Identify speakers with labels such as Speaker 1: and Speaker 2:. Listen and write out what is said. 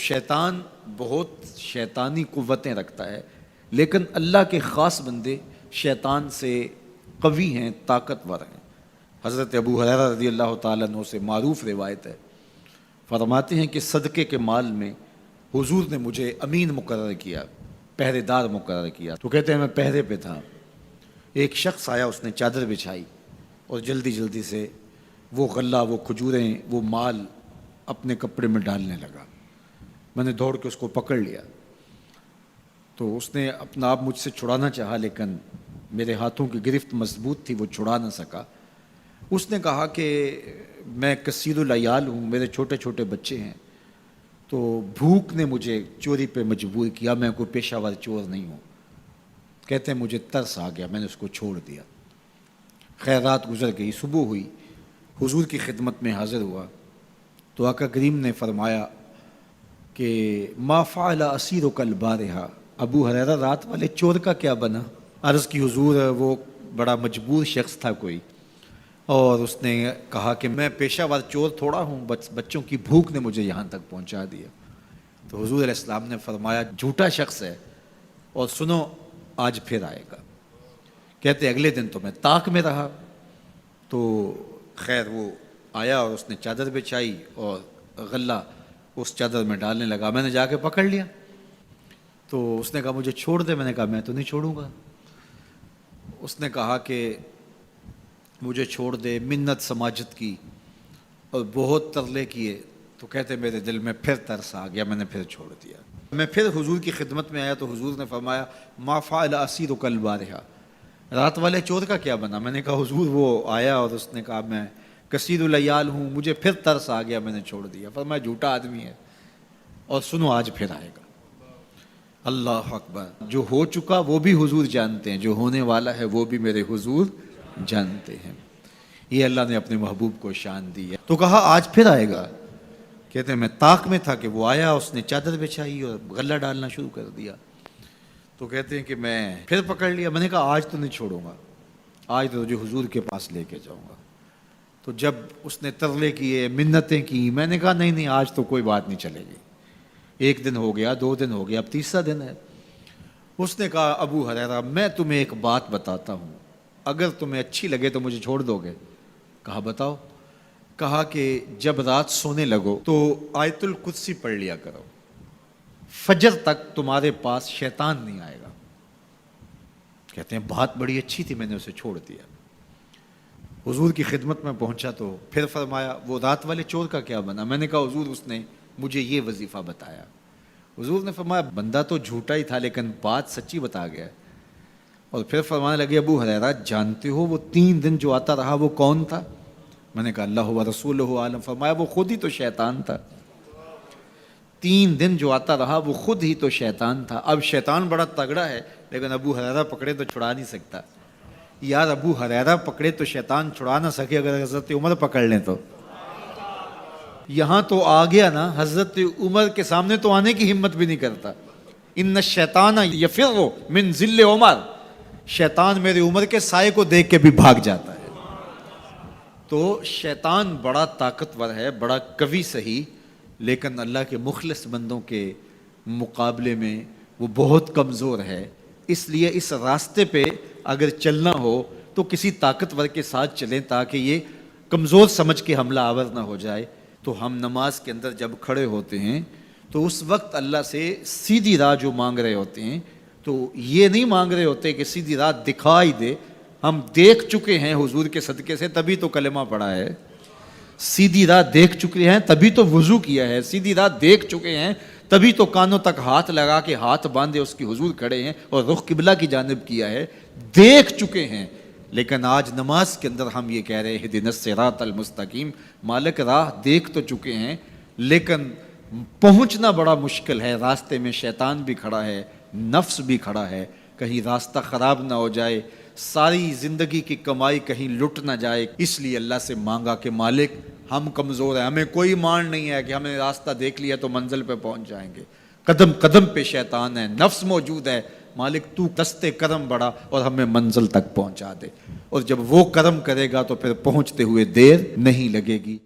Speaker 1: شیطان بہت شیطانی قوتیں رکھتا ہے، لیکن اللہ کے خاص بندے شیطان سے قوی ہیں، طاقتور ہیں۔ حضرت ابو ہریرہ رضی اللہ تعالیٰ عنہ سے معروف روایت ہے، فرماتے ہیں کہ صدقے کے مال میں حضور نے مجھے امین مقرر کیا، پہرے دار مقرر کیا۔ تو کہتے ہیں میں پہرے پہ تھا، ایک شخص آیا، اس نے چادر بچھائی اور جلدی جلدی سے وہ غلہ، وہ کھجوریں، وہ مال اپنے کپڑے میں ڈالنے لگا۔ میں نے دوڑ کے اس کو پکڑ لیا، تو اس نے اپنا آپ مجھ سے چھڑانا چاہا، لیکن میرے ہاتھوں کی گرفت مضبوط تھی، وہ چھڑا نہ سکا۔ اس نے کہا کہ میں کثیر العیال ہوں، میرے چھوٹے چھوٹے بچے ہیں، تو بھوک نے مجھے چوری پہ مجبور کیا، میں کوئی پیشہ ور چور نہیں ہوں۔ کہتے ہیں مجھے ترس آ گیا، میں نے اس کو چھوڑ دیا۔ خیر رات گزر گئی، صبح ہوئی، حضور کی خدمت میں حاضر ہوا تو آقا کریم نے فرمایا کہ ما فعل اسیرک البارحہ، ابو ہریرہ رات والے چور کا کیا بنا؟ عرض کی حضور وہ بڑا مجبور شخص تھا کوئی، اور اس نے کہا کہ میں پیشہ ور چور تھوڑا ہوں، بچوں کی بھوک نے مجھے یہاں تک پہنچا دیا۔ تو حضور علیہ السلام نے فرمایا جھوٹا شخص ہے، اور سنو آج پھر آئے گا۔ کہتے اگلے دن تو میں طاق میں رہا، تو خیر وہ آیا اور اس نے چادر بچھائی اور غلہ اس چادر میں ڈالنے لگا۔ میں نے جا کے پکڑ لیا، تو اس نے کہا مجھے چھوڑ دے۔ میں نے کہا میں تو نہیں چھوڑوں گا۔ اس نے کہا کہ مجھے چھوڑ دے، منت سماجت کی اور بہت ترلے کیے، تو کہتے میرے دل میں پھر ترس آ گیا، میں نے پھر چھوڑ دیا۔ میں پھر حضور کی خدمت میں آیا تو حضور نے فرمایا ما فعل اسیرک البارحہ، رات والے چور کا کیا بنا؟ میں نے کہا حضور وہ آیا اور اس نے کہا میں کثیر العیال ہوں، مجھے پھر ترس آ گیا، میں نے چھوڑ دیا۔ فرمایا جھوٹا آدمی ہے، اور سنو آج پھر آئے گا۔ اللہ اکبر! جو ہو چکا وہ بھی حضور جانتے ہیں، جو ہونے والا ہے وہ بھی میرے حضور جانتے ہیں۔ یہ اللہ نے اپنے محبوب کو شان دی ہے۔ تو کہا آج پھر آئے گا۔ کہتے ہیں میں طاق میں تھا کہ وہ آیا، اس نے چادر بچھائی اور غلہ ڈالنا شروع کر دیا۔ تو کہتے ہیں کہ میں پھر پکڑ لیا۔ میں نے کہا آج تو نہیں چھوڑوں گا، آج تو تجھے حضور کے پاس لے کے جاؤں گا۔ تو جب اس نے ترلے کیے، منتیں کی، میں نے کہا نہیں نہیں آج تو کوئی بات نہیں چلے گی۔ ایک دن ہو گیا، 2 دن ہو گیا، اب تیسرا دن ہے۔ اس نے کہا ابو ہریرہ میں تمہیں ایک بات بتاتا ہوں، اگر تمہیں اچھی لگے تو مجھے چھوڑ دو گے؟ کہا بتاؤ۔ کہا کہ جب رات سونے لگو تو آیت الکرسی پڑھ لیا کرو، فجر تک تمہارے پاس شیطان نہیں آئے گا۔ کہتے ہیں بات بڑی اچھی تھی، میں نے اسے چھوڑ دیا۔ حضور کی خدمت میں پہنچا تو پھر فرمایا وہ رات والے چور کا کیا بنا؟ میں نے کہا حضور اس نے مجھے یہ وظیفہ بتایا۔ حضور نے فرمایا بندہ تو جھوٹا ہی تھا لیکن بات سچی بتا گیا۔ اور پھر فرمانے لگے ابو ہریرہ جانتے ہو وہ 3 دن جو آتا رہا وہ کون تھا؟ میں نے کہا اللہ و رسولہ عالم۔ فرمایا وہ خود ہی تو شیطان تھا۔ 3 دن جو آتا رہا وہ خود ہی تو شیطان تھا۔ اب شیطان بڑا تگڑا ہے، لیکن ابو ہریرہ پکڑے تو چھڑا نہیں سکتا۔ یار ابو ہریرہ پکڑے تو شیطان چھڑا نہ سکے، اگر حضرت عمر پکڑ لیں تو یہاں تو آ گیا نا، حضرت عمر کے سامنے تو آنے کی ہمت بھی نہیں کرتا۔ ان الشیطان یفر من ظل عمر، شیطان میرے عمر کے سائے کو دیکھ کے بھی بھاگ جاتا ہے۔ تو شیطان بڑا طاقتور ہے، بڑا قوی صحیح، لیکن اللہ کے مخلص بندوں کے مقابلے میں وہ بہت کمزور ہے۔ اس لیے اس راستے پہ اگر چلنا ہو تو کسی طاقتور کے ساتھ چلیں تاکہ یہ کمزور سمجھ کے حملہ آور نہ ہو جائے۔ تو ہم نماز کے اندر جب کھڑے ہوتے ہیں تو اس وقت اللہ سے سیدھی راہ جو مانگ رہے ہوتے ہیں، تو یہ نہیں مانگ رہے ہوتے کہ سیدھی راہ دکھائی دے، ہم دیکھ چکے ہیں حضور کے صدقے سے تبھی تو کلمہ پڑھا ہے، سیدھی راہ دیکھ چکے ہیں تبھی تو وضو کیا ہے، سیدھی راہ دیکھ چکے ہیں تبھی تو کانوں تک ہاتھ لگا کے ہاتھ باندھے اس کی حضور کھڑے ہیں اور رخ قبلہ کی جانب کیا ہے، دیکھ چکے ہیں۔ لیکن آج نماز کے اندر ہم یہ کہہ رہے ہیں اہدنا الصراط المستقیم، مالک راہ دیکھ تو چکے ہیں لیکن پہنچنا بڑا مشکل ہے، راستے میں شیطان بھی کھڑا ہے، نفس بھی کھڑا ہے، کہیں راستہ خراب نہ ہو جائے، ساری زندگی کی کمائی کہیں لٹ نہ جائے۔ اس لیے اللہ سے مانگا کہ مالک ہم کمزور ہیں، ہمیں کوئی مان نہیں ہے کہ ہمیں راستہ دیکھ لیا تو منزل پہ پہنچ جائیں گے، قدم قدم پہ شیطان ہے، نفس موجود ہے، مالک تو دست کرم بڑھا اور ہمیں منزل تک پہنچا دے۔ اور جب وہ کرم کرے گا تو پھر پہنچتے ہوئے دیر نہیں لگے گی۔